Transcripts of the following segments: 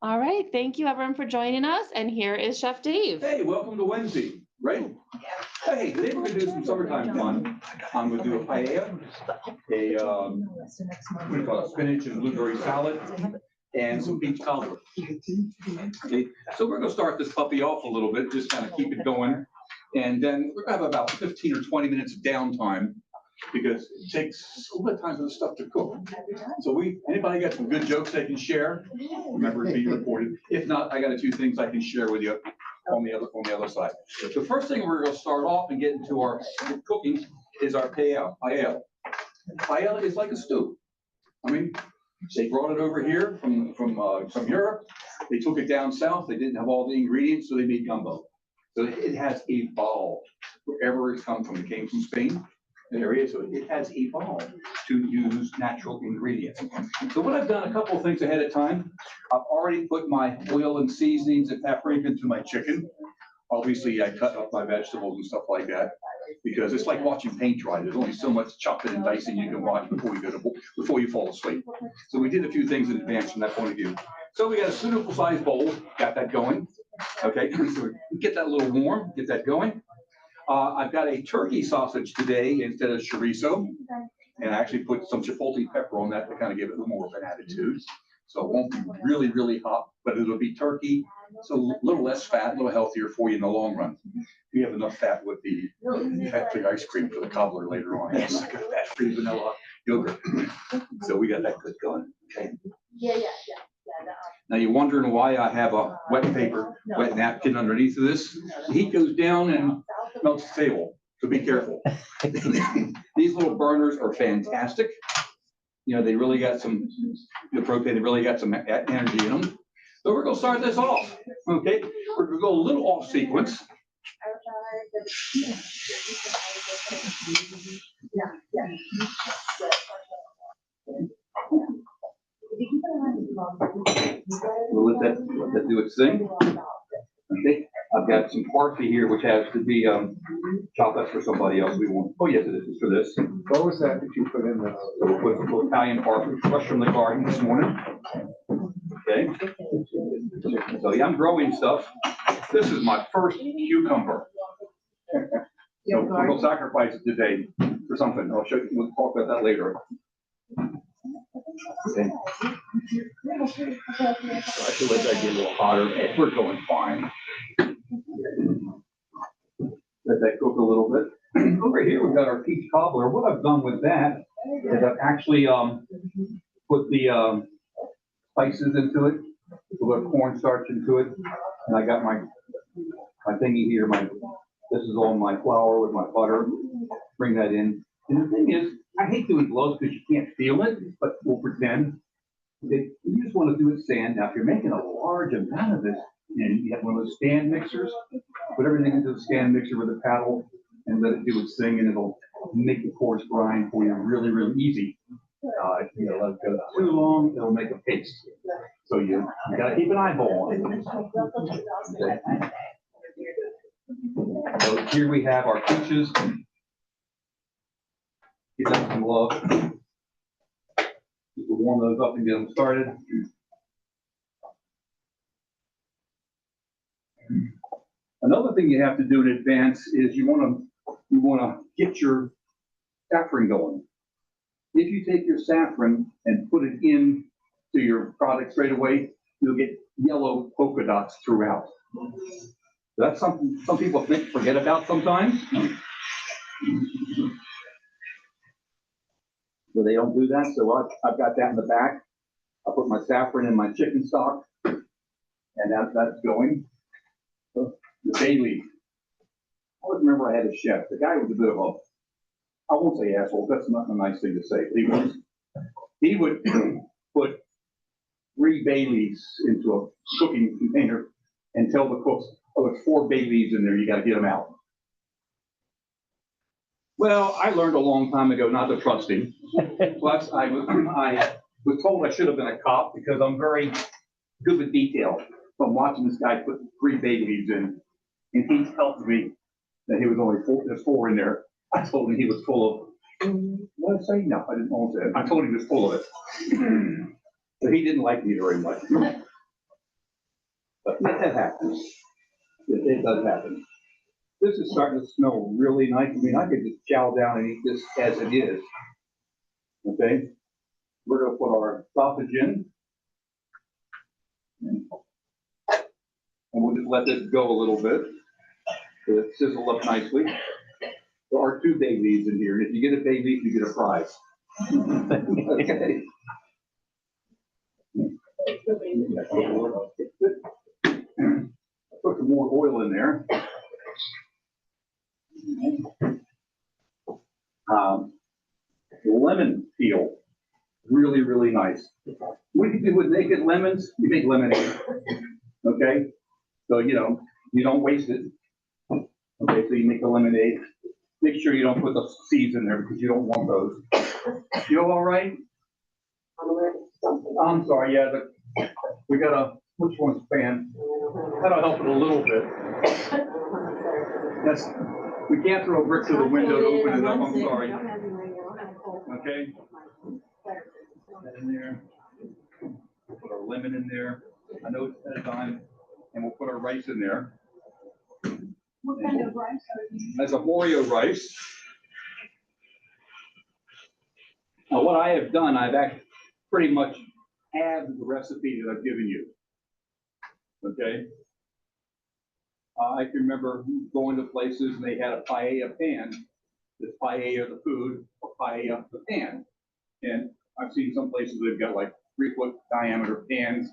All right, thank you everyone for joining us, and here is Chef Dave. Hey, welcome to Wednesday, right? Hey, today we're gonna do some summertime fun. I'm gonna do a paella, what do you call it, spinach and blueberry salad, and some peach cobbler. Okay, so we're gonna start this puppy off a little bit, just kind of keep it going. And then we're gonna have about 15 or 20 minutes of downtime because it takes a little bit of time for the stuff to cook. So anybody got some good jokes they can share? Remember, it's being recorded. If not, I got a few things I can share with you on the other side. The first thing we're gonna start off and get into our cooking is our paella. Paella is like a stew. I mean, they brought it over here from Europe. They took it down south. They didn't have all the ingredients, so they made gumbo. So it has evolved wherever it's come from. It came from Spain, the area, so it has evolved to use natural ingredients. So what I've done, a couple of things ahead of time. I've already put my oil and seasonings and paprika into my chicken. Obviously, I cut up my vegetables and stuff like that because it's like watching paint dry. There's only so much chopping and dicing you can watch before you fall asleep. So we did a few things in advance from that point of view. So we got a suitable sized bowl, got that going. Okay, so get that a little warm, get that going. I've got a turkey sausage today instead of chorizo, and I actually put some chipotle pepper on that to kind of give it a little more of an attitude. So it won't be really, really hot, but it'll be turkey. So a little less fat, a little healthier for you in the long run. We have enough fat with the fat-free ice cream for the cobbler later on. Yes, fat-free vanilla yogurt. So we got that good going. Okay. Yeah. Now you're wondering why I have a wet napkin underneath of this. The heat goes down and melts the table, so be careful. These little burners are fantastic. You know, they really got some, the propane, they really got some energy in them. So we're gonna start this off, okay? We're gonna go a little off sequence. We'll let that do its thing. Okay, I've got some parsley here, which has to be chopped up for somebody else. We won't. Oh yes, it is for this. What was that you put in there? So we'll put some Italian parsley fresh from the garden this morning. Okay. So yeah, I'm growing stuff. This is my first cucumber. So we're gonna sacrifice it today for something. I'll show you. We'll talk about that later. Okay. I should let that get a little hotter. We're going fine. Let that cook a little bit. Over here, we've got our peach cobbler. What I've done with that is I've actually put the spices into it, a little cornstarch into it, and I got my thingy here. This is all my flour with my butter. Bring that in. And the thing is, I hate doing gloves because you can't feel it, but we'll pretend. Okay, you just want to do it sand. Now, if you're making a large amount of this, and you have one of those stand mixers, put everything into the stand mixer with a paddle and let it do its thing, and it'll make the coarse grind for you really, really easy. If you let it go too long, it'll make a paste. So you gotta keep an eyeball on it. Okay. So here we have our peaches. Get out some love. We'll warm those up and get them started. Another thing you have to do in advance is you want to get your saffron going. If you take your saffron and put it in to your product straight away, you'll get yellow polka dots throughout. That's something some people forget about sometimes. So they don't do that. So I've got that in the back. I put my saffron in my chicken stock, and that's going. So the bay leaf. I always remember I had a chef. The guy was a bit of I won't say asshole. That's not a nice thing to say. He would put 3 bay leaves into a cooking container and tell the cooks, oh, there's 4 bay leaves in there. You got to get them out. Well, I learned a long time ago not to trust him. Plus, I was told I should have been a cop because I'm very good with detail. So I'm watching this guy put 3 bay leaves in, and he tells me that he was only 4, there's 4 in there. I told him he was full of, what did I say? No, I didn't want to say it. I told him he was full of it. So he didn't like me very much. But that happens. It does happen. This is starting to smell really nice. I mean, I could just chow down and eat this as it is. Okay? We're gonna put our sausage in. And we'll just let this go a little bit. So it sizzle up nicely. There are 2 bay leaves in here, and if you get a bay leaf, you get a prize. Okay. Put some more oil in there. Lemon peel, really, really nice. What do you do with naked lemons? You make lemonade, okay? So, you know, you don't waste it. Okay, so you make the lemonade. Make sure you don't put the seeds in there because you don't want those. You all right? I'm sorry, yeah, we got a, which one's fan? That'll help it a little bit. That's, we can't throw a brick through the window to open it up, I'm sorry. Okay? That in there. We'll put our lemon in there. I know it's at a time. And we'll put our rice in there. What kind of rice are you? As a Oreo rice. Now, what I have done, I've actually pretty much halved the recipe that I've given you. Okay? I can remember going to places and they had a paella pan. The paella the food, or paella the pan. And I've seen some places they've got like 3-foot diameter pans.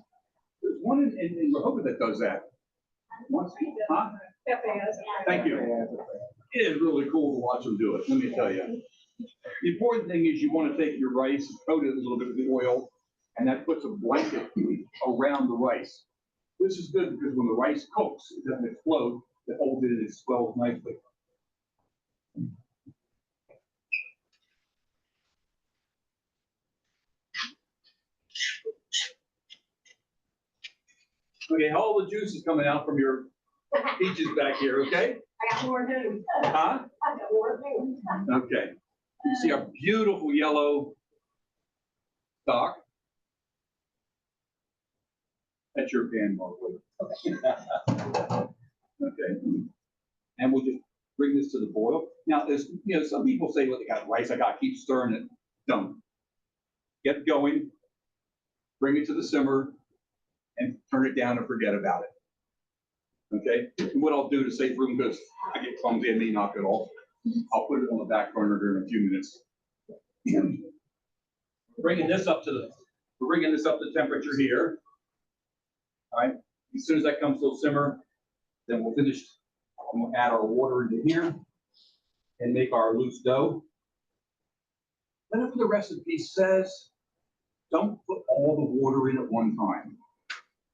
There's one in Rehoboth that does that. Once, huh? Thank you. It is really cool to watch them do it, let me tell you. The important thing is you want to take your rice, coat it a little bit with the oil, and that puts a blanket around the rice. This is good because when the rice cooks, it doesn't explode, it holds it and it swells nicely. Okay, all the juice is coming out from your peaches back here, okay? I got more too. Huh? I got more too. Okay. You see our beautiful yellow stock? That's your pan, Markley. Okay. And we'll just bring this to the boil. Now, there's, you know, some people say, well, they got rice, I got to keep stirring it. Don't. Get it going, bring it to the simmer, and turn it down and forget about it. Okay? And what I'll do to save room, because I get clumsy and may knock it off, I'll put it on the back burner during a few minutes. Bringing this up to temperature here. All right, as soon as that comes to a simmer, then we'll finish. I'm gonna add our water into here and make our loose dough. Whatever the recipe says, don't put all the water in at one time.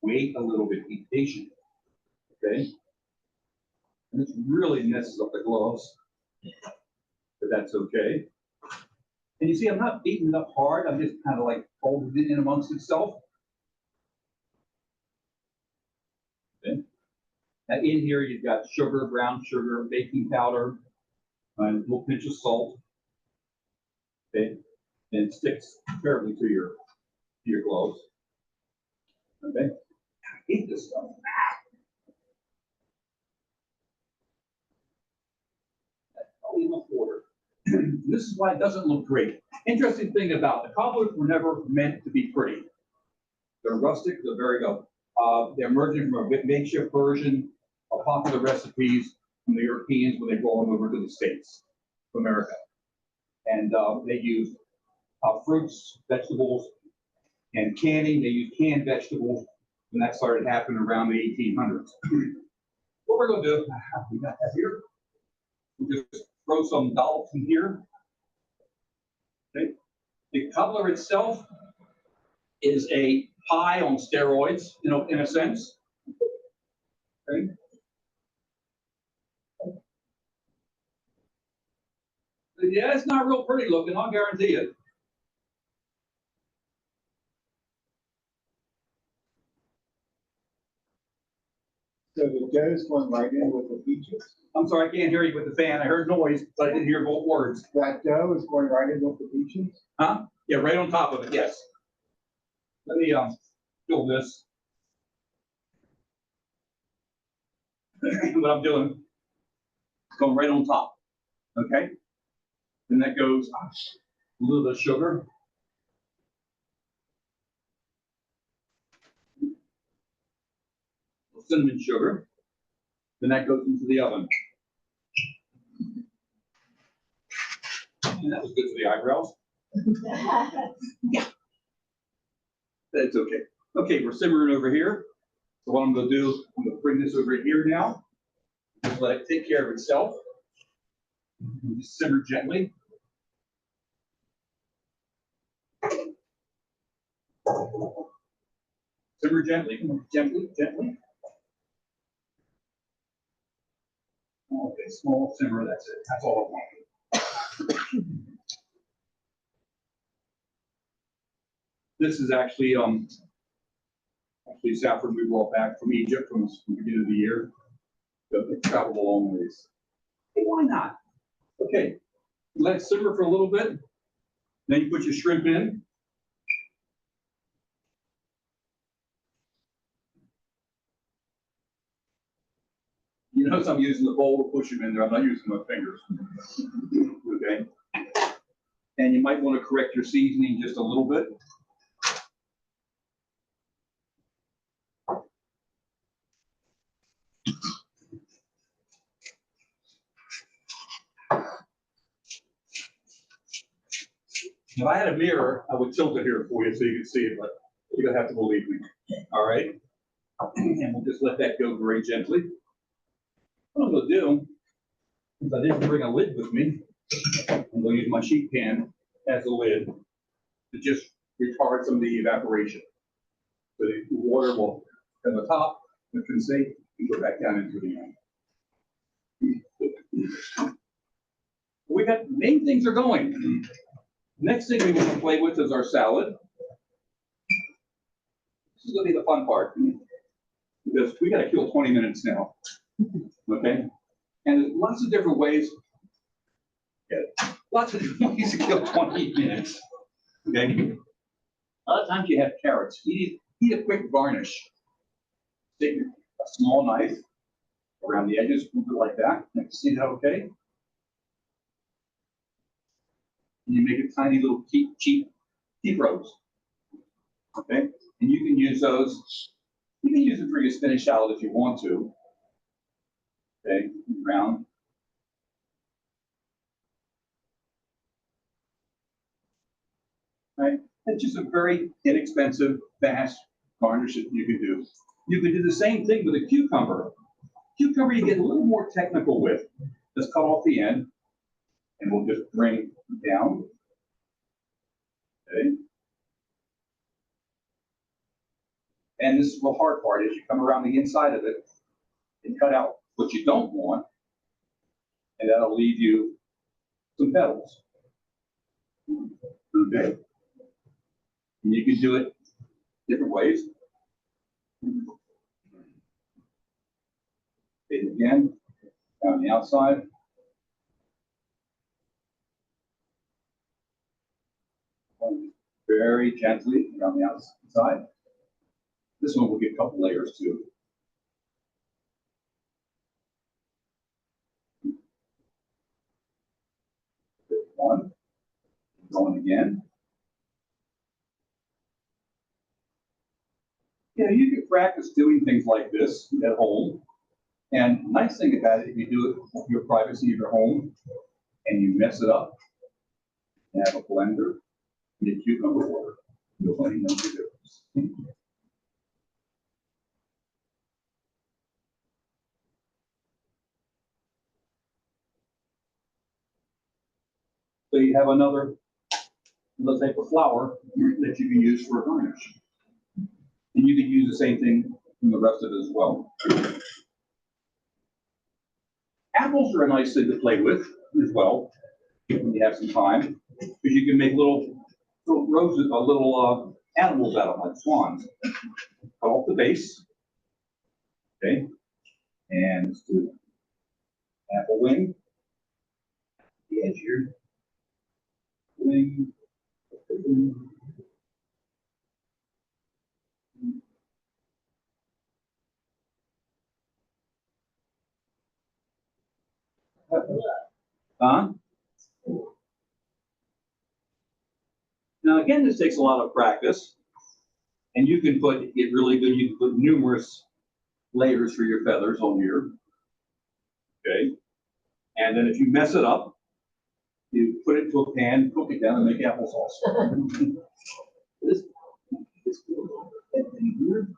Wait a little bit, be patient, okay? And this really messes up the gloves, but that's okay. And you see, I'm not beating it up hard, I'm just kind of like folding it in amongst itself. Okay. Now in here, you've got sugar, brown sugar, baking powder, and a little pinch of salt. Okay, and it sticks terribly to your gloves. Okay, I hate this stuff. That's probably enough water. This is why it doesn't look great. Interesting thing about the cobblers were never meant to be pretty. They're rustic, they're very good. They're emerging from a makeshift version of popular recipes from the Europeans when they brought them over to the States of America. And they used fruits, vegetables, and canning. They used canned vegetables, and that started happening around the 1800s. What we're going to do, we got that here. We'll just throw some dollops in here. Okay. The cobbler itself is a pie on steroids, you know, in a sense. Okay. Yeah, it's not real pretty looking, I'll guarantee it. So the dough's going right in with the peaches? I'm sorry, I can't hear you with the fan. I heard noise, but I didn't hear both words. That dough is going right in with the peaches? Huh? Yeah, right on top of it, yes. Let me fill this. what I'm doing, going right on top, okay? Then that goes a little bit of sugar. Cinnamon sugar. Then that goes into the oven. And that was good for the eyebrows. That's okay. Okay, we're simmering over here. So what I'm gonna do, I'm gonna bring this over here now. Just let it take care of itself. Just simmer gently. Simmer gently, gently, gently. Okay, small simmer, that's it. That's all I want. This is actually saffron we brought back from Egypt from the beginning of the year. It traveled a long ways. Hey, why not? Okay, let it simmer for a little bit. Then you put your shrimp in. You notice I'm using the bowl to push them in there. I'm not using my fingers. Okay. And you might want to correct your seasoning just a little bit. If I had a mirror, I would tilt it here for you so you can see it, but you're gonna have to believe me. All right. And we'll just let that go very gently. What I'm gonna do, since I didn't bring a lid with me, I'm gonna use my sheet pan as a lid to just retard some of the evaporation. So the water will, from the top, you can see, and go back down into the end. We got, main things are going. Next thing we want to play with is our salad. This is gonna be the fun part, because we gotta kill 20 minutes now, okay? And there's lots of different ways, lots of different ways to kill 20 minutes, okay? A lot of times you have carrots. You need a quick garnish. Take a small knife around the edges, move it like that. See that okay? And you make a tiny little cheap rows, okay? And you can use those. You can use it for your spinach salad if you want to. Okay, round. Right? It's just a very inexpensive, fast garnish that you can do. You can do the same thing with a cucumber. Cucumber you get a little more technical with. Let's cut off the end, and we'll just bring down. Okay. And this is the hard part, is you come around the inside of it and cut out what you don't want, and that'll leave you some petals. Okay. And you can do it different ways. And again, on the outside. Very gently on the outside. This one will get a couple layers too. One, going again. Yeah, you can practice doing things like this at home. And the nice thing about it, if you do it in your privacy of your home and you mess it up, you have a blender, get cucumber water. You'll find no difference. So you have another type of flour that you can use for a garnish. And you can use the same thing in the rest of it as well. Apples are a nice thing to play with as well, when you have some time, because you can make little roses, little animals out of them, like swans. Cut off the base, okay, and let's do apple wing. The edge here, wing. Huh? Now, again, this takes a lot of practice, and you can put it really good. You can put numerous layers for your feathers on here. Okay. And then if you mess it up, you put it into a pan, cook it down, and make applesauce. This, this here.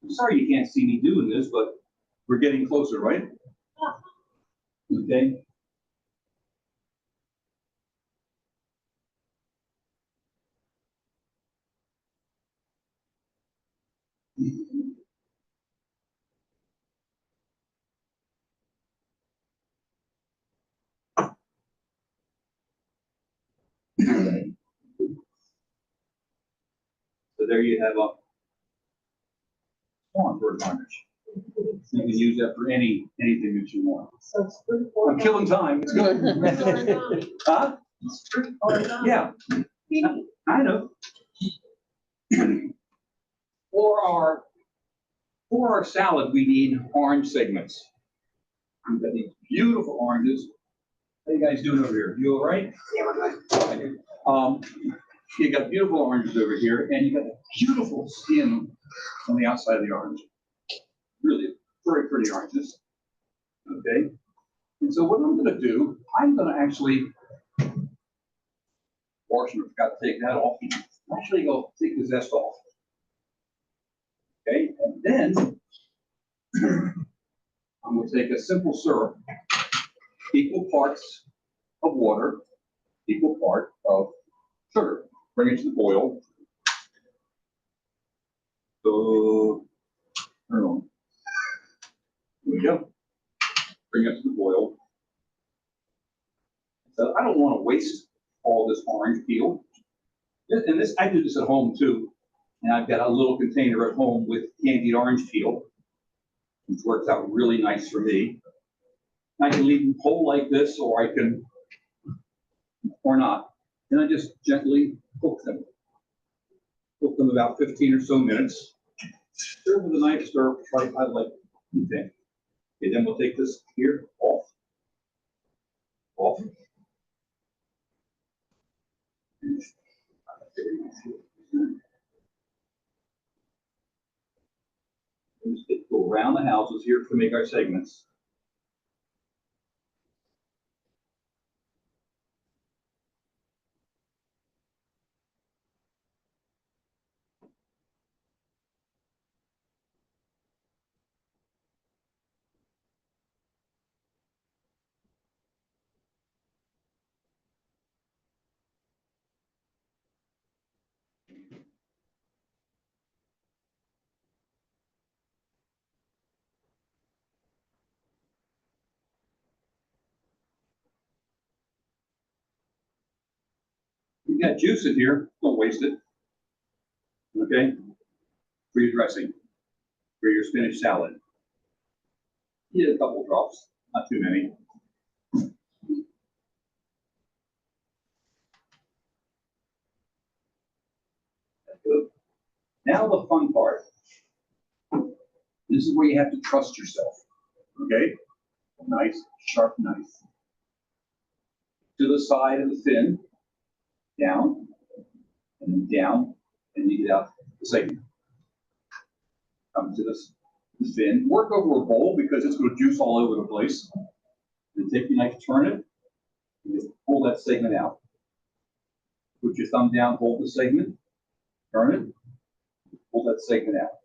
I'm sorry you can't see me doing this, but we're getting closer, right? Okay. So there you have a swan for a garnish. You can use that for anything that you want. So it's fruit I'm killing time. It's good. origami. Huh? It's fruit origami. Yeah, I know. For our salad, we need orange segments. We've got these beautiful oranges. How you guys doing over here? You all right? Yeah, we're good. You got beautiful oranges over here, and you got beautiful skin on the outside of the orange. Really very pretty oranges. Okay. And so what I'm going to do, I'm going to actually wash and forgot to take that off. Actually, go take the zest off. Okay, and then I'm going to take a simple syrup, equal parts of water, equal part of sugar. Bring it to the boil. So, turn on. There we go. Bring it to the boil. So I don't want to waste all this orange peel. And this, I do this at home too. And I've got a little container at home with candied orange peel, which works out really nice for me. I can leave them whole like this, or I can, or not. And I just gently cook them. Cook them about 15 or so minutes. Stir with a knife, stir right, I like, okay. Okay, then we'll take this here off. Off. And just go around the houses here to make our segments. You got juice in here, don't waste it. Okay? For your dressing, for your spinach salad. You need a couple drops, not too many. That's good. Now the fun part. This is where you have to trust yourself. Okay? A nice, sharp knife. To the side of the fin, down, and then down, and you get out the segment. Come to this fin. Work over a bowl because it's going to juice all over the place. Then take your knife, turn it, and just pull that segment out. Put your thumb down, hold the segment, turn it, pull that segment out.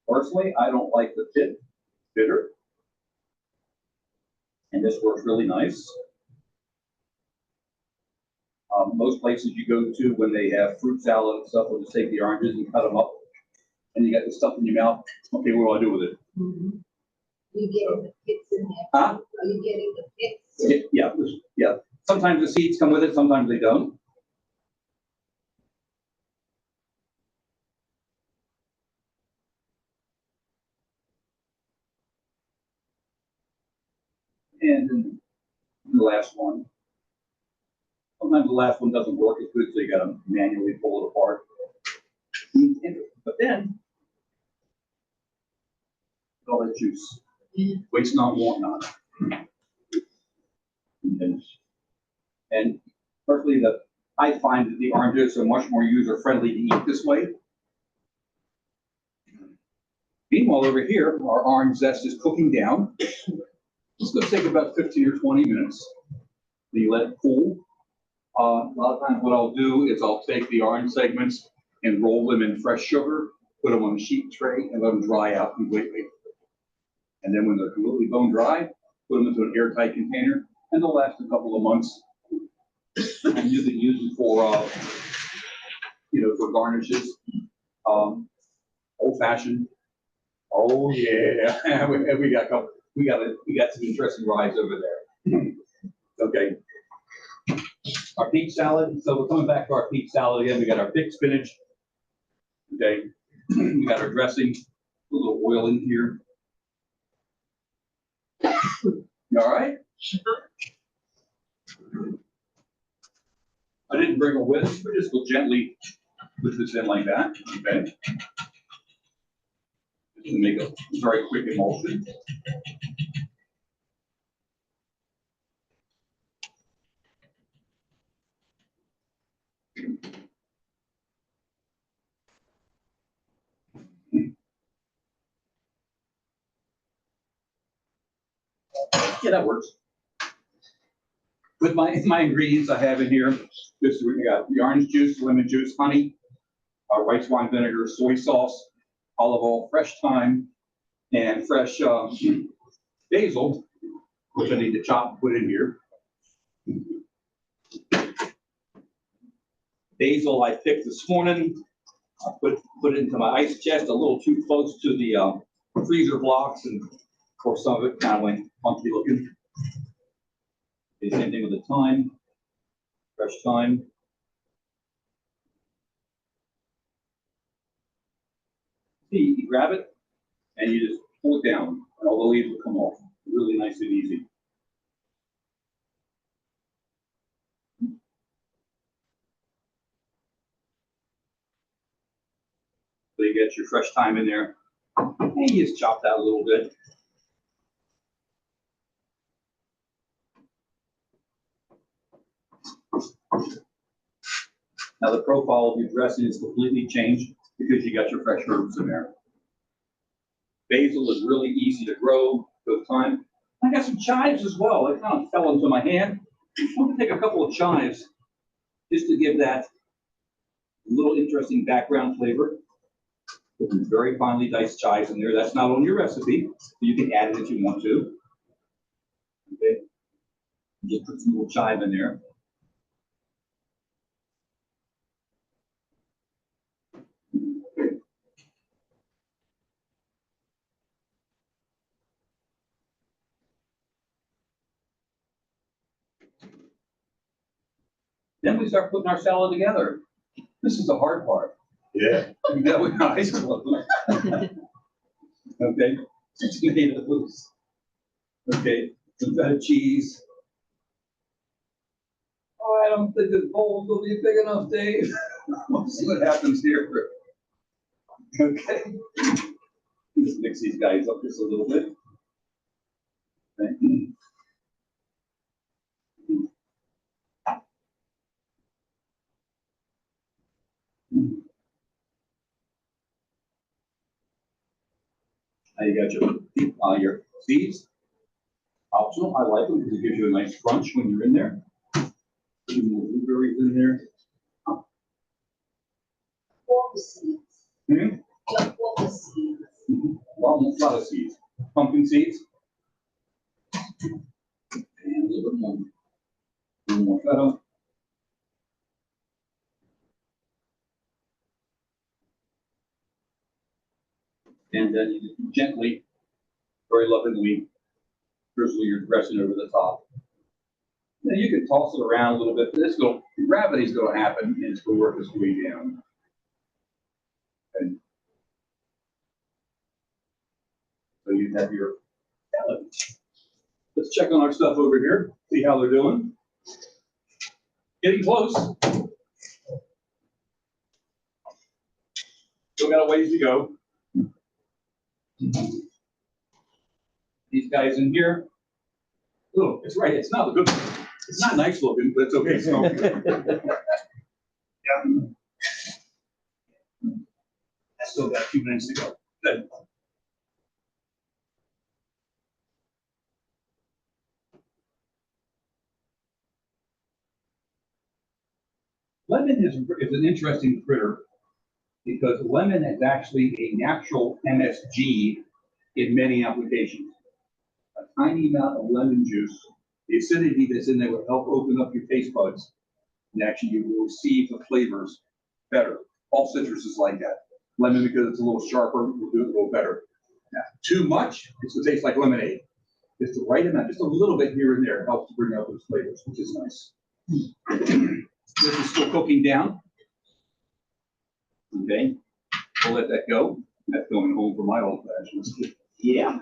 Personally, I don't like the pit, bitter. And this works really nice. Most places you go to when they have fruit salad and stuff, will just take the oranges and cut them up. And you got the stuff in your mouth. Okay, what do I do with it? You getting the pits in there? Huh? Are you getting the pits? Yeah. Sometimes the seeds come with it, sometimes they don't. And then the last one. Sometimes the last one doesn't work as good, so you gotta manually pull it apart. But then, all that juice, waste not, want not. And personally, I find that the oranges are much more user-friendly to eat this way. Meanwhile, over here, our orange zest is cooking down. It's gonna take about 15 or 20 minutes. Then you let it cool. A lot of times what I'll do is I'll take the orange segments and roll them in fresh sugar, put them on a sheet tray and let them dry out completely. And then when they're completely bone dry, put them into an airtight container and they'll last a couple of months. And you can use them for, for garnishes. Old fashioned. Oh yeah, we got some interesting rides over there. Okay. Our peach salad. So we're coming back to our peach salad again. We got our thick spinach. Okay. We got our dressing. A little oil in here. You all right? I didn't bring a whisk, but just go gently put this in like that. Okay. Just to make a very quick emulsion. Yeah, that works. With my ingredients I have in here, we got the orange juice, lemon juice, honey, rice wine vinegar, soy sauce, olive oil, fresh thyme, and fresh basil, which I need to chop and put in here. Basil I picked this morning. I put it into my ice chest a little too close to the freezer blocks, and of course some of it kind of went funky looking. Okay, same thing with the thyme, fresh thyme. See, you grab it and you just pull it down, and all the leaves will come off. Really nice and easy. So you get your fresh thyme in there, and you just chop that a little bit. Now the profile of your dressing is completely changed because you got your fresh herbs in there. Basil is really easy to grow with time. I got some chives as well. It kind of fell into my hand. I'm going to take a couple of chives just to give that little interesting background flavor. Put some very finely diced chives in there. That's not on your recipe. You can add it if you want to. Okay. Just put some little chive in there. Then we start putting our salad together. This is the hard part. Yeah. We got with eyes closed. Okay, tomatoes. Okay, some feta cheese. Oh, I don't think the bowl will be big enough, Dave. We'll see what happens here. Okay. Just mix these guys up just a little bit. Okay. Now you got your seeds. Optional, I like them because it gives you a nice crunch when you're in there. Put more blueberries in there. All the seeds. Hmm? Just all the seeds. Well, a lot of seeds. Pumpkin seeds. And a little bit more feta. And then you just gently, very lovingly, drizzle your dressing over the top. Then you can toss it around a little bit. Gravity's going to happen, and it's going to work its way down. And so you have your salad. Let's check on our stuff over here, see how they're doing. Getting close. Still got a ways to go. These guys in here. Oh, it's right, it's not a good, it's not nice looking, but it's okay. So. Yeah. I still got a few minutes to go. Good. Lemon is an interesting critter because lemon is actually a natural MSG in many applications. A tiny amount of lemon juice, the acidity that's in there will help open up your taste buds, and actually you will receive the flavors better. All citrus is like that. Lemon, because it's a little sharper, will do it a little better. Now, too much, it's going to taste like lemonade. Just the right amount, just a little bit here and there helps to bring out those flavors, which is nice. This is still cooking down. Okay, we'll let that go. That's going home for my old fashions. Yeah.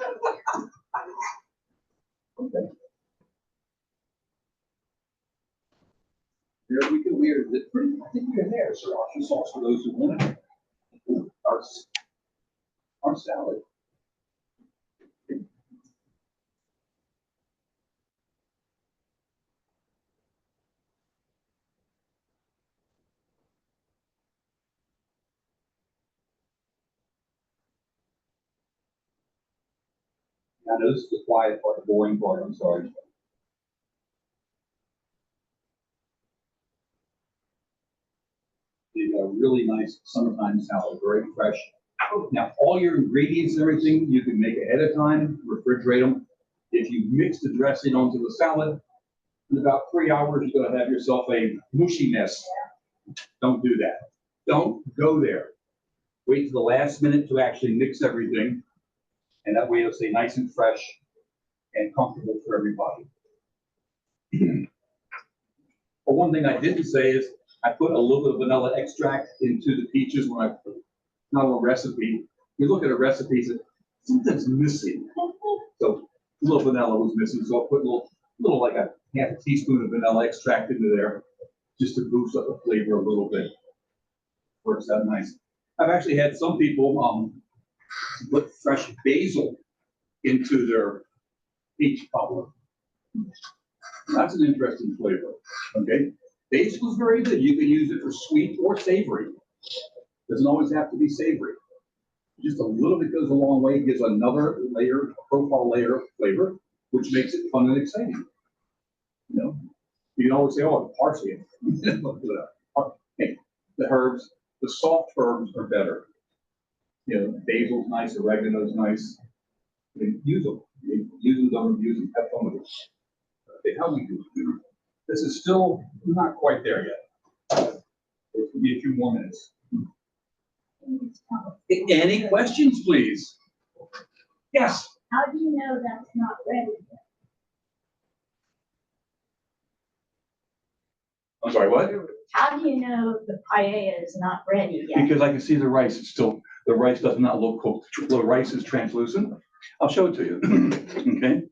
Okay. There we go. I think we're there, sir. Option sauce for those who want it. Our salad. I know this is the quiet part, the boring part. I'm sorry. You got a really nice summertime salad, very fresh. Now, all your ingredients and everything, you can make ahead of time, refrigerate them. If you mix the dressing onto the salad, in about 3 hours, you're gonna have yourself a mushy mess. Don't do that. Don't go there. Wait to the last minute to actually mix everything. And that way it'll stay nice and fresh and comfortable for everybody. But one thing I didn't say is I put a little bit of vanilla extract into the peaches when I put not a recipe. You look at a recipe, something's missing. So a little vanilla was missing, so I put a little like a half a teaspoon of vanilla extract into there just to boost up the flavor a little bit. Works out nice. I've actually had some people put fresh basil into their peach cobbler. That's an interesting flavor. Okay, basil is very good. You can use it for sweet or savory. Doesn't always have to be savory. Just a little bit goes a long way. It gives another layer, a profile layer of flavor, which makes it fun and exciting. You know, you can always say, "Oh, parsley." Hey, the herbs, the soft herbs are better. You know, basil's nice, oregano's nice. Use them. Use them, don't use them. Have fun with it. Okay, how we do? This is still not quite there yet. It could be a few more minutes. Any questions, please? Yes. How do you know that's not ready yet? I'm sorry, what? How do you know the paella is not ready yet? Because I can see the rice. It's still, the rice does not look cooked. The rice is translucent. I'll show it to you. Okay.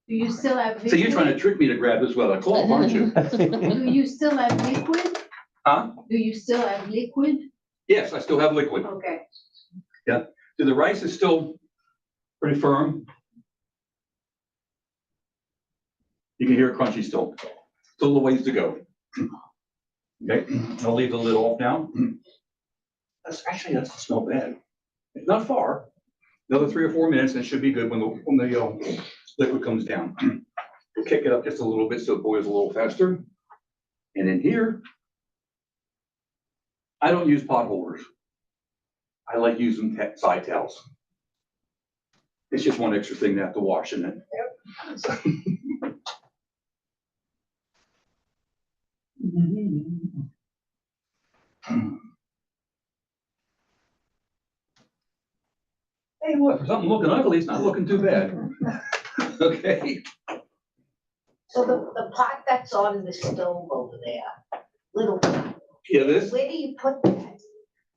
Do you still have liquid? So you're trying to trick me to grab this with a claw, aren't you? Do you still have liquid? Huh? Do you still have liquid? Yes, I still have liquid. Okay. So the rice is still pretty firm. You can hear it crunchy still. Still a little ways to go. Okay, I'll leave the lid off now. That doesn't smell bad. It's not far. Another 3 or 4 minutes and it should be good when the liquid comes down. We'll kick it up just a little bit so it boils a little faster. And in here, I don't use pot holders. I like using side towels. It's just one extra thing to have to wash in it. Hey, look, for something looking ugly, it's not looking too bad. Okay. So the pot that's on the stove over there, little pot, Yeah, this, where do you put that?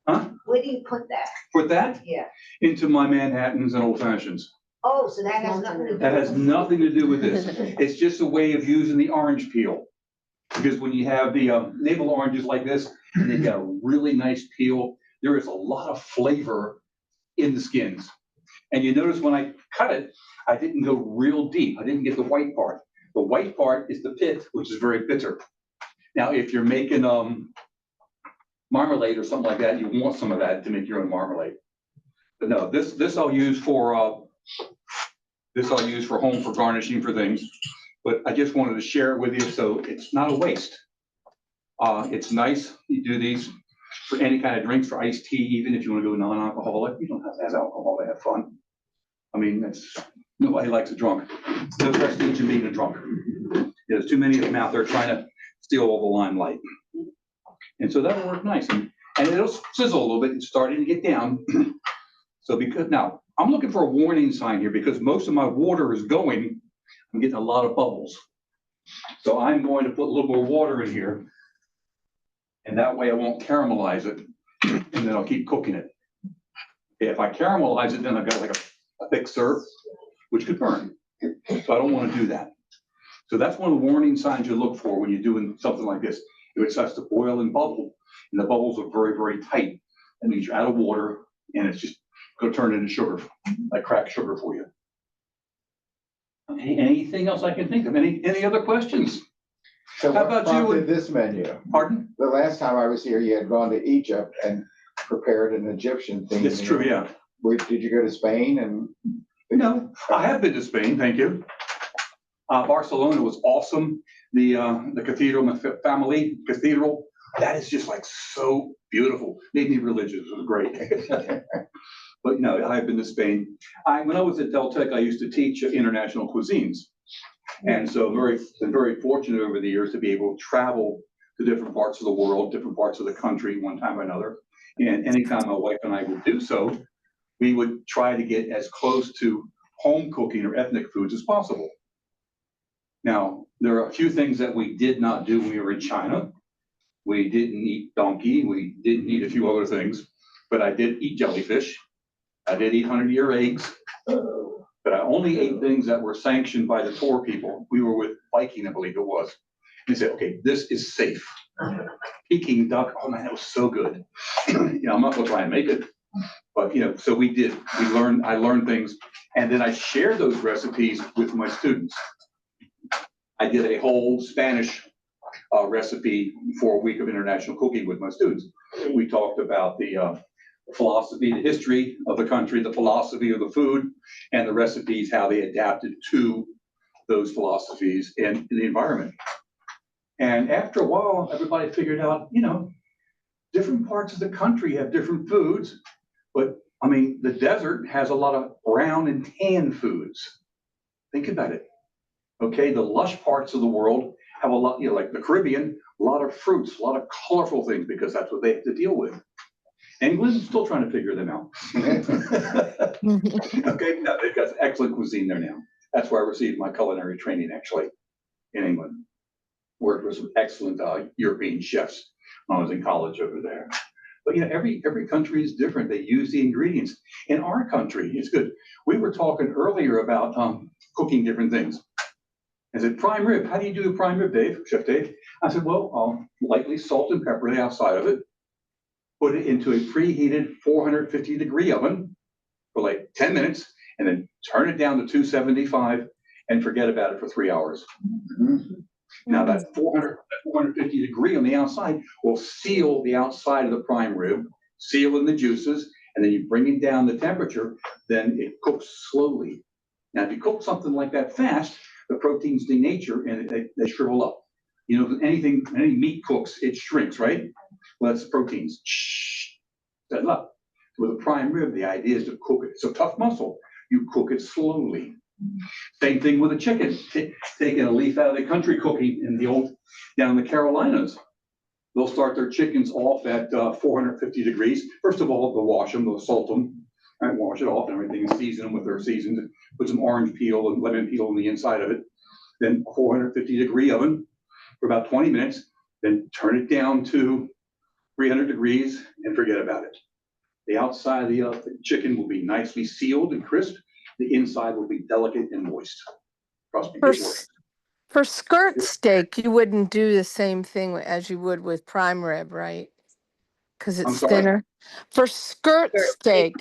Huh? Where do you put that? put that Yeah. into my Manhattans and old fashions. Oh, so that has nothing to do. That has nothing to do with this. It's just a way of using the orange peel. Because when you have the navel oranges like this, and they've got a really nice peel, there is a lot of flavor in the skins. And you notice when I cut it, I didn't go real deep. I didn't get the white part. The white part is the pit, which is very bitter. Now, if you're making marmalade or something like that, you want some of that to make your own marmalade. But no, this I'll use for home for garnishing for things. But I just wanted to share it with you, so it's not a waste. It's nice. You do these for any kind of drinks, for iced tea, even if you want to go non-alcoholic. You don't have to have alcohol to have fun. I mean, nobody likes a drunk. No prestige in being a drunk. There's too many of them out there trying to steal all the limelight. And so that'll work nice. And it'll sizzle a little bit. It's starting to get down. So because now I'm looking for a warning sign here because most of my water is going. I'm getting a lot of bubbles. So I'm going to put a little more water in here. And that way I won't caramelize it. And then I'll keep cooking it. If I caramelize it, then I've got like a thick syrup, which could burn. So I don't want to do that. So that's one of the warning signs you look for when you're doing something like this. If it starts to boil and bubble, and the bubbles are very, very tight, that means you're out of water, and it's just going to turn into sugar, like cracked sugar for you. Anything else I can think of? Any other questions? So How what about you? prompted this menu? Pardon? The last time I was here, you had gone to Egypt and prepared an Egyptian thing. It's true, yeah. Did you go to Spain and? No, I have been to Spain, thank you. Barcelona was awesome. The cathedral, my family cathedral, that is just like so beautiful. Made me religious, it was great. But no, I've been to Spain. When I was at Del Tech, I used to teach international cuisines. And so been very fortunate over the years to be able to travel to different parts of the world, different parts of the country, one time or another. And anytime my wife and I would do so, we would try to get as close to home cooking or ethnic foods as possible. Now, there are a few things that we did not do when we were in China. We didn't eat donkey. We didn't eat a few other things, but I did eat jellyfish. I did eat 100-year eggs, but I only ate things that were sanctioned by the tour people. We were with Viking, I believe it was. They said, okay, this is safe. Peking duck, oh man, that was so good. I'm not gonna try and make it, but so I learned things, and then I shared those recipes with my students. I did a whole Spanish recipe for a week of international cooking with my students. We talked about the philosophy, the history of the country, the philosophy of the food, and the recipes, how they adapted to those philosophies and the environment. And after a while, everybody figured out, different parts of the country have different foods, but I mean, the desert has a lot of brown and tan foods. Think about it. Okay, the lush parts of the world have a lot, like the Caribbean, a lot of fruits, a lot of colorful things because that's what they have to deal with. England's still trying to figure them out. Okay, no, they've got excellent cuisine there now. That's where I received my culinary training, actually, in England. Worked with some excellent European chefs when I was in college over there. But every country is different. They use the ingredients. In our country, it's good. We were talking earlier about cooking different things. I said, prime rib, how do you do a prime rib, Dave, Chef Dave? I said, well, lightly salt and pepper the outside of it, put it into a preheated 450-degree oven for like 10 minutes, and then turn it down to 275 and forget about it for 3 hours. Mhm. Now that 450-degree on the outside will seal the outside of the prime rib, seal in the juices, and then you bring it down the temperature, then it cooks slowly. Now, if you cook something like that fast, the proteins denature and they shrivel up. Any meat cooks, it shrinks, right? Well, that's the proteins. Settle up. With a prime rib, the idea is to cook it. It's a tough muscle. You cook it slowly. Same thing with a chicken. Taking a leaf out of the country cooking down in the Carolinas. They'll start their chickens off at 450 degrees. First of all, they'll wash them, they'll salt them, and wash it off and everything, and season them with their seasons. Put some orange peel and lemon peel on the inside of it. Then 450-degree oven for about 20 minutes. Then turn it down to 300 degrees and forget about it. The outside of the chicken will be nicely sealed and crisp. The inside will be delicate and moist. Trust me, For, it works. for skirt steak, you wouldn't do the same thing as you would with prime rib, right? Because I'm it's sorry? thinner. For skirt Skirt steak,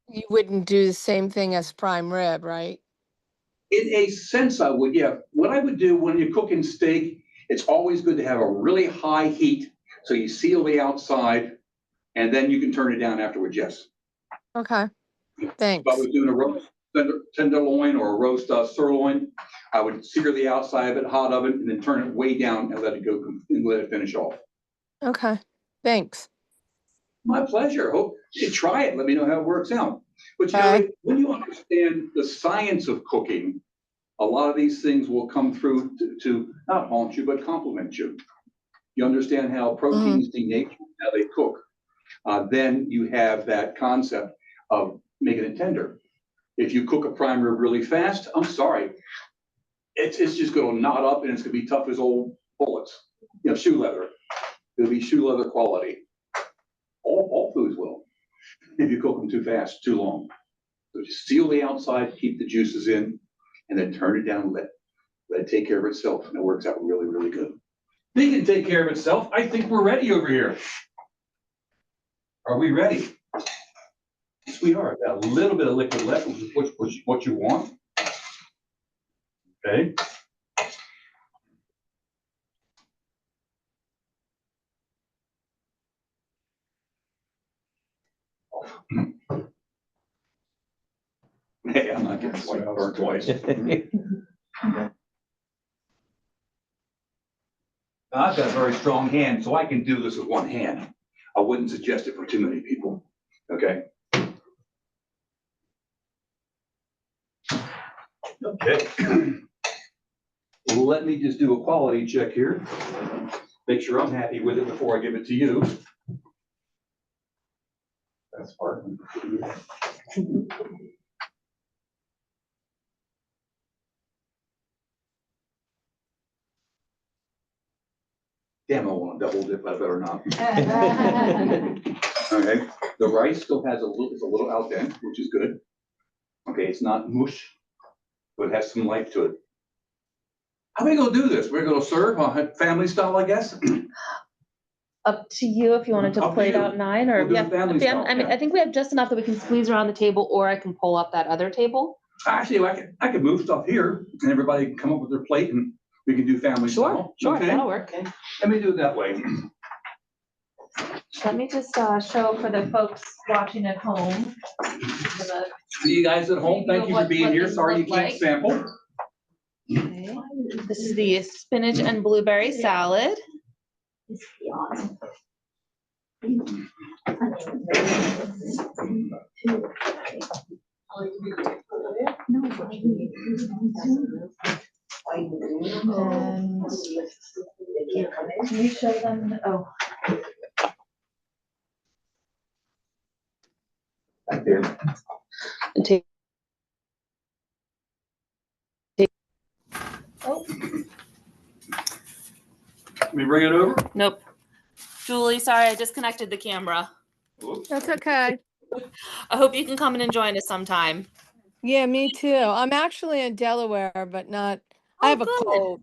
you wouldn't do the same thing as prime rib, right? In a sense, I would, yeah. What I would do when you're cooking steak, it's always good to have a really high heat, so you seal the outside, and then you can turn it down afterwards, yes. Okay, If I thanks. was doing a roast tenderloin or a roast sirloin, I would sear the outside of it, hot oven, and then turn it way down and let it go and let it finish off. Okay, thanks. My pleasure. Hope you try it. Let me know how it works out. But you know, Okay. when you understand the science of cooking, a lot of these things will come through to not haunt you, but compliment you. You understand how proteins denature, how they cook. Then you have that concept of making it tender. If you cook a prime rib really fast, I'm sorry, it's just gonna knot up and it's gonna be tough as old bullets. You know, shoe leather. It'll be shoe leather quality. All foods will, if you cook them too fast, too long. So just seal the outside, keep the juices in, and then turn it down and let it take care of itself, and it works out really, really good. It can take care of itself. I think we're ready over here. Are we ready? Yes, we are. Got a little bit of liquid left, which is what you want. Okay. Hey, I'm not getting white burnt twice. I've got a very strong hand, so I can do this with one hand. I wouldn't suggest it for too many people, okay? Okay. Let me just do a quality check here. Make sure I'm happy with it before I give it to you. That's part. Damn, I want to double dip, I better not. Okay, the rice still has it's a little al dente, which is good. Okay, it's not mush, but it has some life to it. How are we gonna do this? We're gonna serve family style, I guess? Up to you if you wanted to Up to plate you. out 9 or We'll do yeah, family style, I mean, yeah. I think we have just enough that we can squeeze around the table, or I can pull up that other table. Actually, I could move stuff here and everybody can come up with their plate and we can do family style. Okay, That'll work. let me do it that way. Let me just show for the folks watching at home. See you guys at home. Thank you for being here. Sorry you can't sample. Okay. This is the spinach and blueberry salad. And can you show them? Oh. Right there. And take. Let me bring it over. Nope. Julie, sorry, I disconnected the camera. Whoops. That's okay. I hope you can come in and join us sometime. Yeah, me too. I'm actually in Delaware, but not, I Oh, have a good. cold.